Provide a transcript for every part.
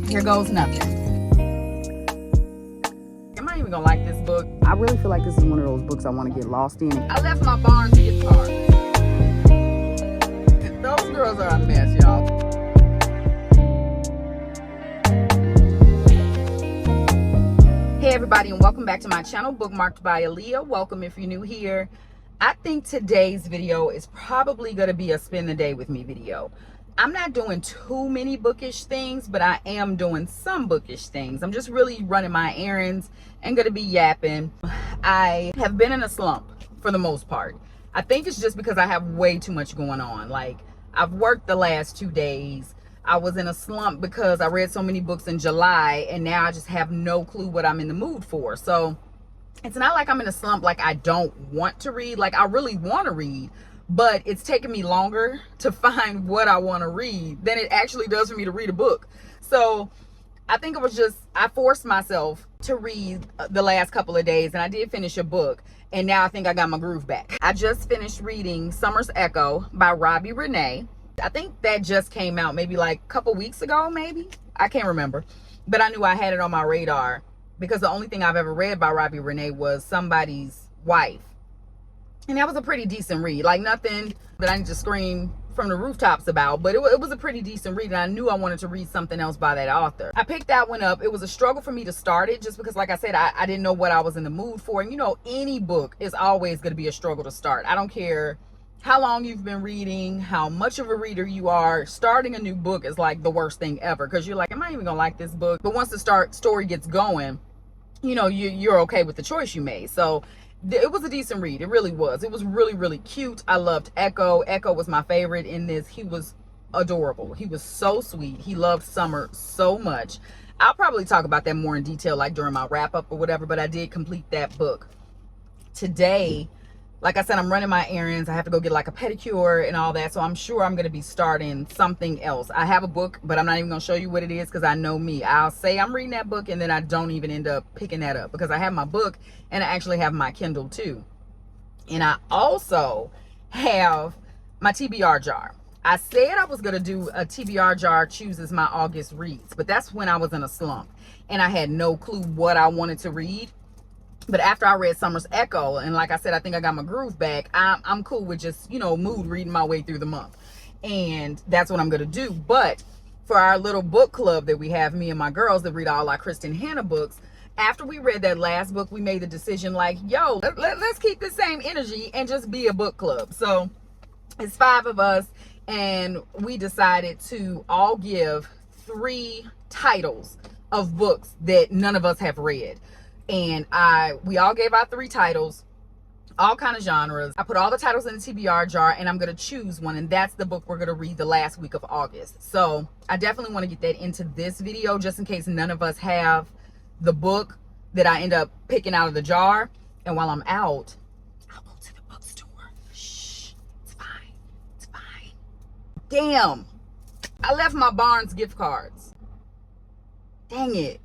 Here goes nothing. Am I even gonna like this book? I really feel like this is one of those books I want to get lost in. I left my Barnes gift card. Those girls are a mess, y'all. Hey everybody, and welcome back to my channel, Bookmarked by Aaliyah. Welcome if you're new here. I think today's video is probably going to be a spend the day with me video. I'm not doing too many bookish things, but I am doing some bookish things. I'm just really running my errands and going to be yapping. I have been in a slump for the most part. I think it's just because I have way too much going on. Like, I've worked the last 2 days. I was in a slump because I read so many books in July, and now I just have no clue what I'm in the mood for. So it's not like I'm in a slump like I don't want to read. Like, I really want to read, but it's taking me longer to find what I want to read than it actually does for me to read a book. So I think it was just, I forced myself to read the last couple of days, and I did finish a book, and now I think I got my groove back. I just finished reading Summer's Echo by Renee. I think that just came out maybe like a couple weeks ago, maybe. I can't remember. But I knew I had it on my radar because the only thing I've ever read by Renee was Somebody's Wife. And that was a pretty decent read. Like, nothing that I need to scream from the rooftops about, but it was a pretty decent read, and I knew I wanted to read something else by that author. I picked that one up. It was a struggle for me to start it just because, like I said, I didn't know what I was in the mood for. And you know, any book is always going to be a struggle to start. I don't care how long you've been reading, how much of a reader you are. Starting a new book is like the worst thing ever because you're like, am I even gonna like this book? But once the story gets going, you know, you're okay with the choice you made. So it was a decent read. It really was. It was really, really cute. I loved Echo. Echo was my favorite in this. He was adorable. He was so sweet. He loved Summer so much. I'll probably talk about that more in detail, like during my wrap up or whatever, but I did complete that book. Today, like I said, I'm running my errands. I have to go get like a pedicure and all that. So I'm sure I'm going to be starting something else. I have a book, but I'm not even going to show you what it is because I know me. I'll say I'm reading that book and then I don't even end up picking that up because I have my book and I actually have my Kindle too. And I also have my TBR jar. I said I was going to do a TBR jar chooses my August reads, but that's when I was in a slump and I had no clue what I wanted to read. But after I read Summer's Echo, and like I said, I think I got my groove back, I'm cool with just, you know, mood reading my way through the month. And that's what I'm going to do. But for our little book club that we have, me and my girls that read all our Kristen Hanna books, after we read that last book, we made the decision like, yo, let's keep the same energy and just be a book club. So it's 5 of us, and we decided to all give 3 titles of books that none of us have read. And we all gave out 3 titles, all kind of genres. I put all the titles in the TBR jar, and I'm going to choose one, and that's the book we're going to read the last week of August. So I definitely want to get that into this video just in case none of us have the book that I end up picking out of the jar. And while I'm out, I'll go to the bookstore. Shh, it's fine. It's fine. Damn, I left my Barnes gift cards. Dang it.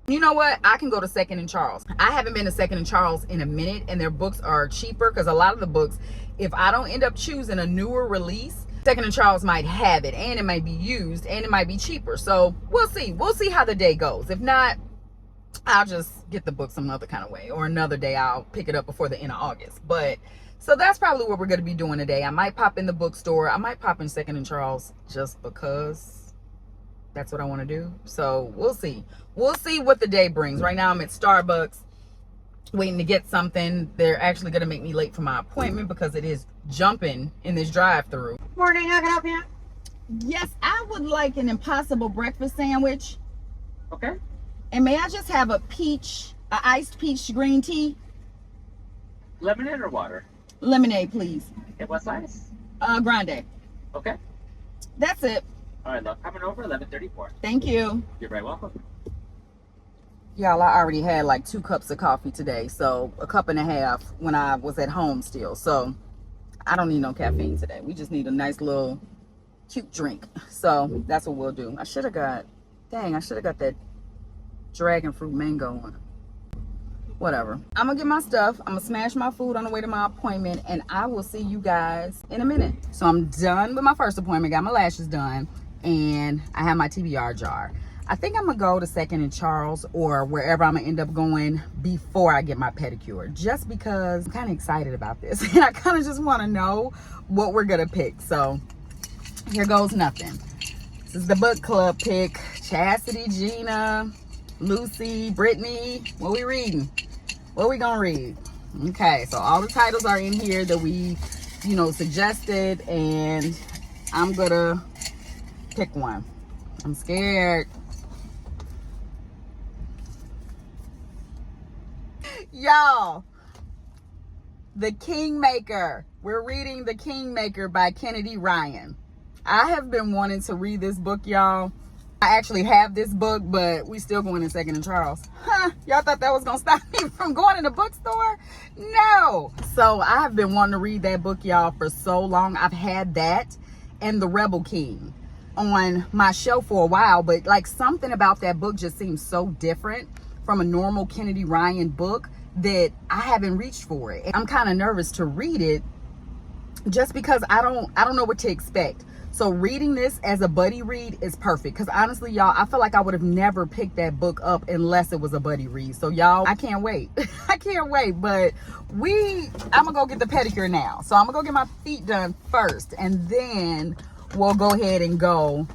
You know what? I can go to 2nd and Charles. I haven't been to 2nd and Charles in a minute, and their books are cheaper because a lot of the books, if I don't end up choosing a newer release, 2nd and Charles might have it, and it might be used, and it might be cheaper. So we'll see. We'll see how the day goes. If not, I'll just get the book some other kind of way, or another day I'll pick it up before the end of August. But so that's probably what we're going to be doing today. I might pop in the bookstore. I might pop in 2nd and Charles just because that's what I want to do. So we'll see. We'll see what the day brings. Right now I'm at Starbucks waiting to get something. They're actually going to make me late for my appointment because it is jumping in this drive-through. Morning, how can I help you? Yes, I would like an Impossible breakfast sandwich. Okay. And may I just have a iced peach green tea? Lemonade or water? Lemonade, please. Okay, what size? Grande. Okay. That's it. All right, love, coming over 11:34. Thank you. You're very welcome. Y'all, I already had like 2 cups of coffee today, so a cup and a half when I was at home still. So I don't need no caffeine today. We just need a nice little cute drink. So that's what we'll do. I should have got that dragon fruit mango one. Whatever. I'm gonna get my stuff. I'm gonna smash my food on the way to my appointment, and I will see you guys in a minute. So I'm done with my first appointment, got my lashes done. and I have my TBR jar. I think I'm gonna go to Second and Charles or wherever I'm gonna end up going before I get my pedicure, just because I'm kind of excited about this and I kind of just want to know what we're gonna pick. So here goes nothing. This is the book club pick. Chastity, Gina, Lucy, Brittany. What we reading? What we gonna read? Okay, so all the titles are in here that we, suggested, and I'm gonna pick one. I'm scared. Y'all, The Kingmaker. We're reading The Kingmaker by Kennedy Ryan. I have been wanting to read this book, y'all. I actually have this book, but we still going in Second and Charles. Y'all thought that was gonna stop me from going in the bookstore? No. So I have been wanting to read that book, y'all, for so long. I've had that and The Rebel King on my shelf for a while, but like something about that book just seems so different from a normal Kennedy Ryan book that I haven't reached for it. I'm kind of nervous to read it just because I don't know what to expect. So reading this as a buddy read is perfect, because honestly, y'all, I feel like I would have never picked that book up unless it was a buddy read. So y'all, I can't wait. I can't wait. But I'm gonna go get the pedicure now. So I'm gonna go get my feet done first, and then we'll go ahead and go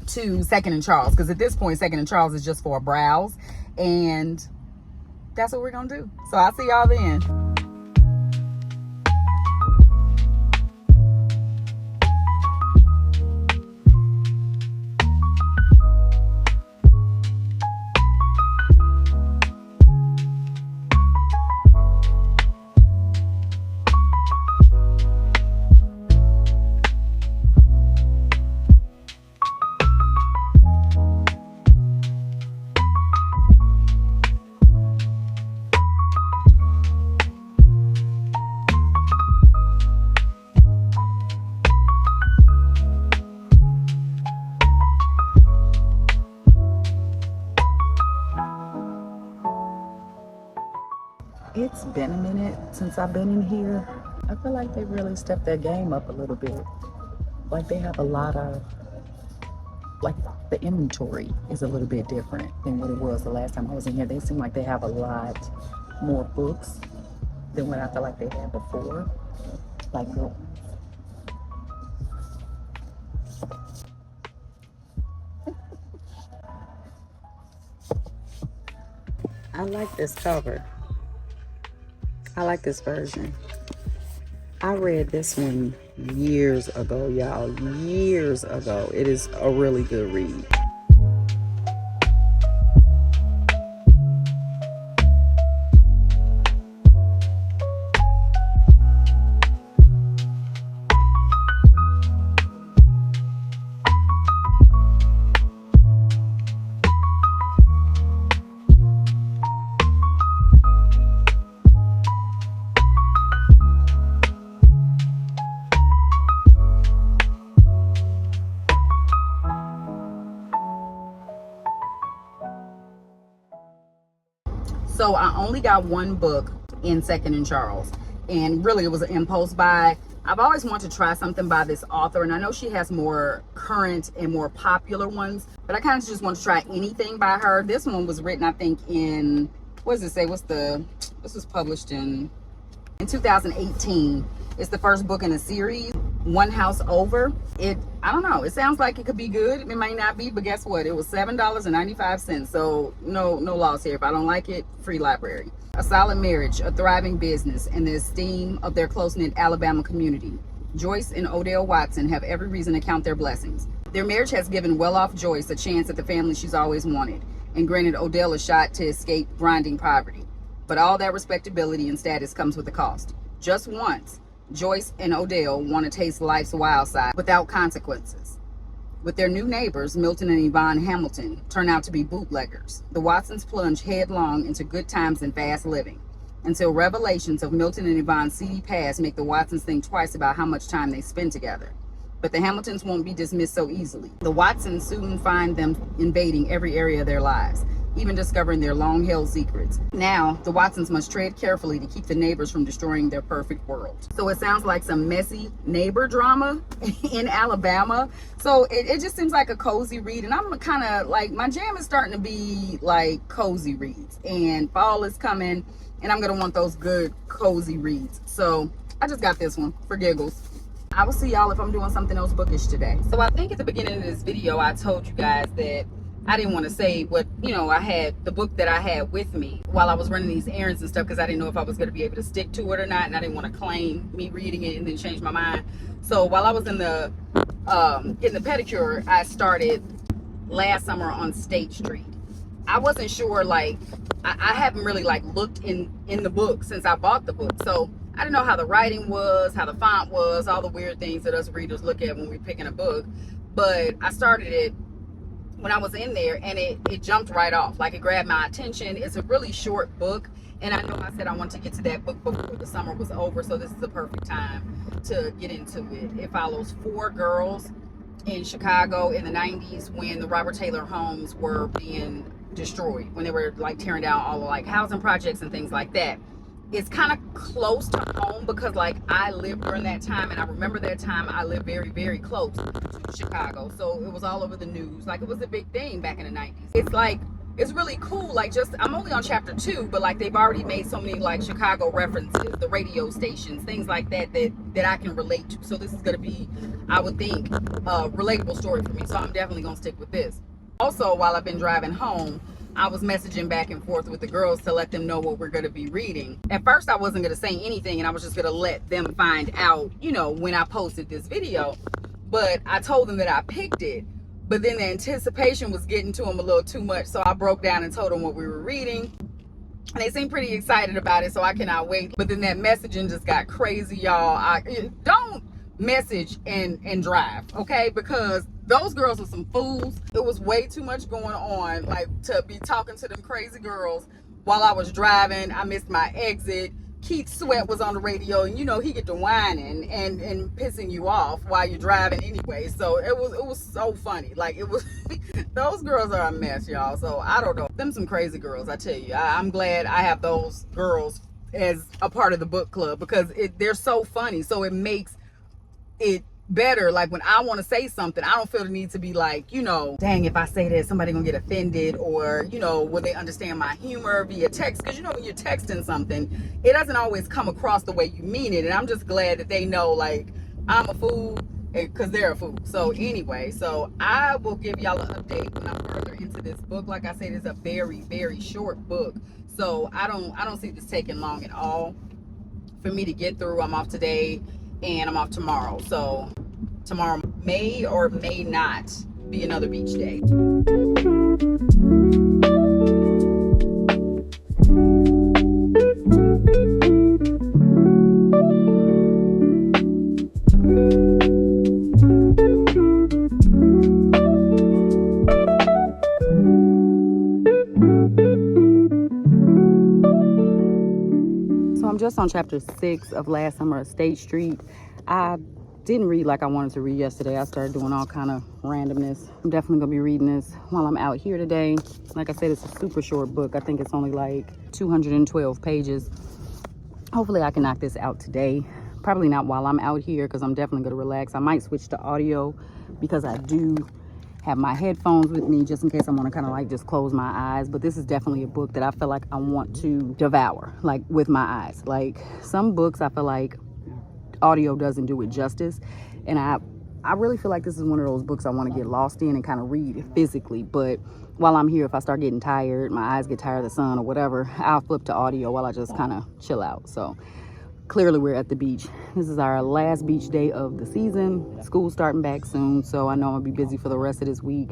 to Second and Charles, because at this point Second and Charles is just for a browse, and that's what we're gonna do. So I'll see y'all then. It's been a minute since I've been in here. I feel like they really stepped their game up a little bit. Like they have a lot of, like the inventory is a little bit different than what it was the last time I was in here. They seem like they have a lot more books than what I feel like they had before. Like I like this cover. I like this version. I read this one years ago, y'all. Years ago. It is a really good read. So I only got one book in Second and Charles, and really it was an impulse buy. I've always wanted to try something by this author, and I know she has more current and more popular ones, but I kind of just want to try anything by her. This one was written, I think, in, what does it say? This was published in 2018. It's the first book in a series, One House Over. I don't know, it sounds like it could be good. It might not be, but guess what? It was $7.95. So no loss here. If I don't like it, free library. A solid marriage, a thriving business, and the esteem of their close-knit Alabama community. Joyce and Odell Watson have every reason to count their blessings. Their marriage has given well-off Joyce a chance at the family she's always wanted, and granted Odell a shot to escape grinding poverty. But all that respectability and status comes with a cost. Just once, Joyce and Odell want to taste life's wild side without consequences. With their new neighbors, Milton and Yvonne Hamilton, turn out to be bootleggers. The Watsons plunge headlong into good times and fast living, until revelations of Milton and Yvonne's seedy past make the Watsons think twice about how much time they spend together. But the Hamiltons won't be dismissed so easily. The Watsons soon find them invading every area of their lives. even discovering their long-held secrets. Now, the Watsons must tread carefully to keep the neighbors from destroying their perfect world. So it sounds like some messy neighbor drama in Alabama. So it just seems like a cozy read, and I'm kind of like, my jam is starting to be like cozy reads, and fall is coming, and I'm gonna want those good cozy reads. So I just got this one for giggles. I will see y'all if I'm doing something else bookish today. So I think at the beginning of this video, I told you guys that I didn't want to say what, you know, I had the book that I had with me while I was running these errands and stuff, because I didn't know if I was going to be able to stick to it or not, and I didn't want to claim me reading it and then change my mind. So while I was in the pedicure, I started last summer on State Street. I wasn't sure, like, I haven't really like looked in the book since I bought the book, so I didn't know how the writing was, how the font was, all the weird things that us readers look at when we're picking a book. But I started it when I was in there, and it jumped right off. Like, it grabbed my attention. It's a really short book, and I know I said I want to get to that book before the summer was over, so this is the perfect time to get into it. It follows 4 girls in Chicago in the 90s when the Robert Taylor homes were being destroyed, when they were like tearing down all the like housing projects and things like that. It's kind of close to home because like I lived during that time, and I remember that time. I lived very, very close to Chicago, so it was all over the news. Like, it was a big thing back in the 90s. It's like, it's really cool. Like, just, I'm only on chapter 2, but like they've already made so many like Chicago references, the radio stations, things like that that I can relate to. So this is gonna be, I would think, a relatable story for me, so I'm definitely gonna stick with this. Also, while I've been driving home, I was messaging back and forth with the girls to let them know what we're going to be reading. At first, I wasn't going to say anything, and I was just going to let them find out, you know, when I posted this video. But I told them that I picked it. But then the anticipation was getting to them a little too much, so I broke down and told them what we were reading. And they seemed pretty excited about it, so I cannot wait. But then that messaging just got crazy, y'all. Don't message and drive, okay? Because those girls are some fools. It was way too much going on, like, to be talking to them crazy girls while I was driving. I missed my exit. Keith Sweat was on the radio, and you know he get to whining and pissing you off while you're driving anyway. So it was so funny. Like, it was those girls are a mess, y'all. So I don't know, them some crazy girls, I tell you. I'm glad I have those girls as a part of the book club, because they're so funny. So it makes it better. Like, when I want to say something, I don't feel the need to be like, you know, dang, if I say that, somebody gonna get offended, or, you know, will they understand my humor via text? Because, you know, when you're texting something, it doesn't always come across the way you mean it. And I'm just glad that they know, like, I'm a fool because they're a fool. So anyway, so I will give y'all an update when I'm further into this book. Like I said, it's a very, very short book, so I don't see this taking long at all for me to get through. I'm off today and I'm off tomorrow, so tomorrow may or may not be another beach day. So I'm just on chapter 6 of last summer at State Street. I didn't read like I wanted to read yesterday. I started doing all kind of randomness. I'm definitely gonna be reading this while I'm out here today. Like I said, it's a super short book. I think it's only like 212 pages. Hopefully I can knock this out today. Probably not while I'm out here, because I'm definitely gonna relax. I might switch to audio because I do have my headphones with me, just in case I want to kind of like just close my eyes. But this is definitely a book that I feel like I want to devour, like, with my eyes. Like, some books I feel like audio doesn't do it justice, and I really feel like this is one of those books I want to get lost in and kind of read physically. But while I'm here, if I start getting tired, my eyes get tired of the sun or whatever, I'll flip to audio while I just kind of chill out. So clearly we're at the beach. This is our last beach day of the season. School's starting back soon, so I know I'll be busy for the rest of this week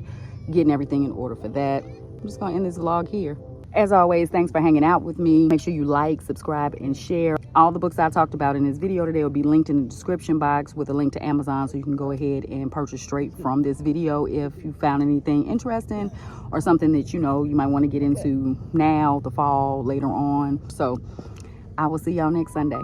getting everything in order for that. I'm just gonna end this vlog here. As always, thanks for hanging out with me. Make sure you like, subscribe, and share. All the books I talked about in this video today will be linked in the description box with a link to Amazon, so you can go ahead and purchase straight from this video if you found anything interesting or something that you know you might want to get into now, the fall, later on. So I will see y'all next Sunday.